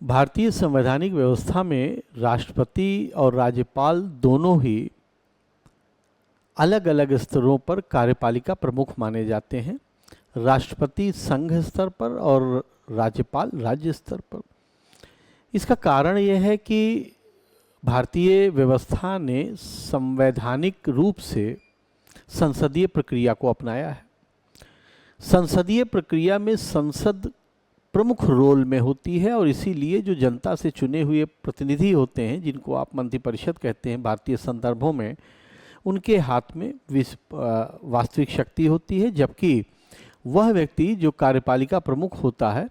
भारतीय संवैधानिक व्यवस्था में राष्ट्रपति और राज्यपाल दोनों ही अलग अलग स्तरों पर कार्यपालिका प्रमुख माने जाते हैं। राष्ट्रपति संघ स्तर पर और राज्यपाल राज्य स्तर पर। इसका कारण यह है कि भारतीय व्यवस्था ने संवैधानिक रूप से संसदीय प्रक्रिया को अपनाया है। संसदीय प्रक्रिया में संसद प्रमुख रोल में होती है और इसीलिए जो जनता से चुने हुए प्रतिनिधि होते हैं, जिनको आप मंत्रिपरिषद कहते हैं भारतीय संदर्भों में, उनके हाथ में वास्तविक शक्ति होती है, जबकि वह व्यक्ति जो कार्यपालिका प्रमुख होता है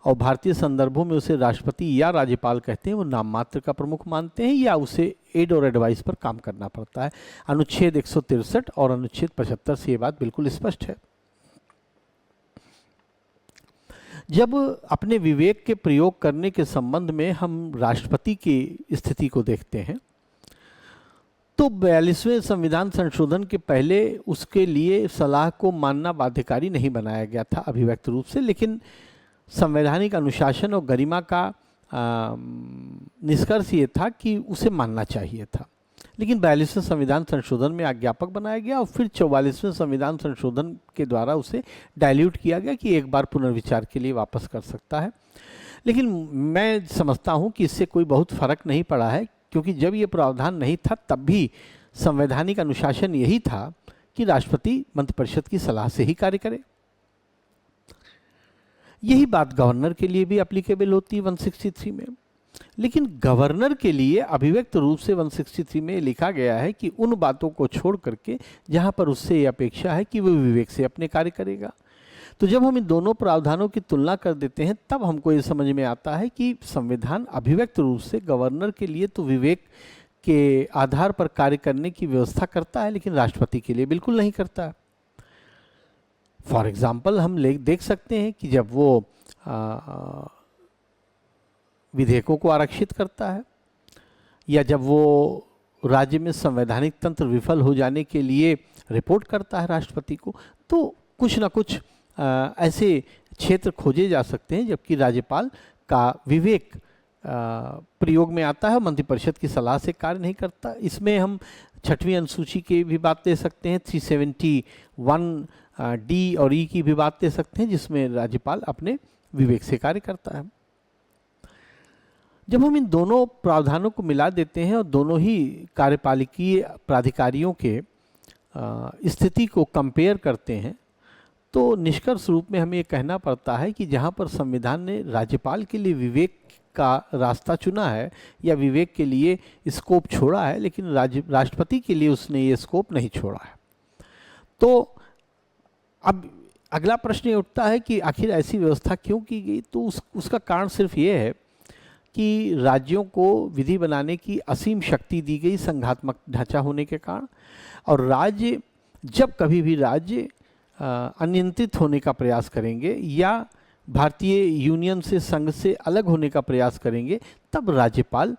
और भारतीय संदर्भों में उसे राष्ट्रपति या राज्यपाल कहते हैं, वो नाम मात्र का प्रमुख मानते हैं या उसे एड और एडवाइस पर काम करना पड़ता है। अनुच्छेद 163 और अनुच्छेद 75 से ये बात बिल्कुल स्पष्ट है। जब अपने विवेक के प्रयोग करने के संबंध में हम राष्ट्रपति की स्थिति को देखते हैं तो 42वें संविधान संशोधन के पहले उसके लिए सलाह को मानना बाध्यकारी नहीं बनाया गया था अभिव्यक्त रूप से, लेकिन संवैधानिक अनुशासन और गरिमा का निष्कर्ष ये था कि उसे मानना चाहिए था। लेकिन 42वें संविधान संशोधन में आज्ञापक बनाया गया और फिर 44वें संविधान संशोधन के द्वारा उसे डाइल्यूट किया गया कि एक बार पुनर्विचार के लिए वापस कर सकता है। लेकिन मैं समझता हूँ कि इससे कोई बहुत फर्क नहीं पड़ा है, क्योंकि जब ये प्रावधान नहीं था तब भी संवैधानिक अनुशासन यही था कि राष्ट्रपति मंत्रिपरिषद की सलाह से ही कार्य करे। यही बात गवर्नर के लिए भी एप्लीकेबल होती है 163 में। लेकिन गवर्नर के लिए अभिव्यक्त रूप से 163 में लिखा गया है कि उन बातों को छोड़ करके जहां पर उससे यह अपेक्षा है कि वह विवेक से अपने कार्य करेगा। तो जब हम इन दोनों प्रावधानों की तुलना कर देते हैं तब हमको ये समझ में आता है कि संविधान अभिव्यक्त रूप से गवर्नर के लिए तो विवेक के आधार पर कार्य करने की व्यवस्था करता है, लेकिन राष्ट्रपति के लिए बिल्कुल नहीं करता है। फॉर एग्जाम्पल हम देख सकते हैं कि जब वो विधेयकों को आरक्षित करता है या जब वो राज्य में संवैधानिक तंत्र विफल हो जाने के लिए रिपोर्ट करता है राष्ट्रपति को, तो कुछ ना कुछ ऐसे क्षेत्र खोजे जा सकते हैं जबकि राज्यपाल का विवेक प्रयोग में आता है, मंत्रिपरिषद की सलाह से कार्य नहीं करता। इसमें हम 6वीं अनुसूची की भी बात दे सकते हैं, 371 डी और ई की भी बात दे सकते हैं, जिसमें राज्यपाल अपने विवेक से कार्य करता है। जब हम इन दोनों प्रावधानों को मिला देते हैं और दोनों ही कार्यपालिकीय प्राधिकारियों के स्थिति को कंपेयर करते हैं तो निष्कर्ष रूप में हमें ये कहना पड़ता है कि जहाँ पर संविधान ने राज्यपाल के लिए विवेक का रास्ता चुना है या विवेक के लिए स्कोप छोड़ा है, लेकिन राष्ट्रपति के लिए उसने ये स्कोप नहीं छोड़ा है। तो अब अगला प्रश्न ये उठता है कि आखिर ऐसी व्यवस्था क्यों की गई। तो उसका कारण सिर्फ ये है कि राज्यों को विधि बनाने की असीम शक्ति दी गई संघात्मक ढांचा होने के कारण, और राज्य जब कभी भी राज्य अनियंत्रित होने का प्रयास करेंगे या भारतीय यूनियन से संघ से अलग होने का प्रयास करेंगे तब राज्यपाल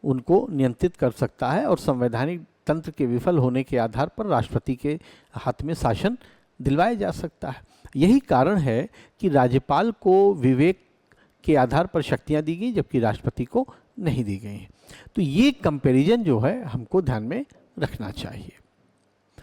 उनको नियंत्रित कर सकता है और संवैधानिक तंत्र के विफल होने के आधार पर राष्ट्रपति के हाथ में शासन दिलवाया जा सकता है। यही कारण है कि राज्यपाल को विवेक के आधार पर शक्तियां दी गई जबकि राष्ट्रपति को नहीं दी गई हैं। तो ये कंपैरिजन जो है हमको ध्यान में रखना चाहिए।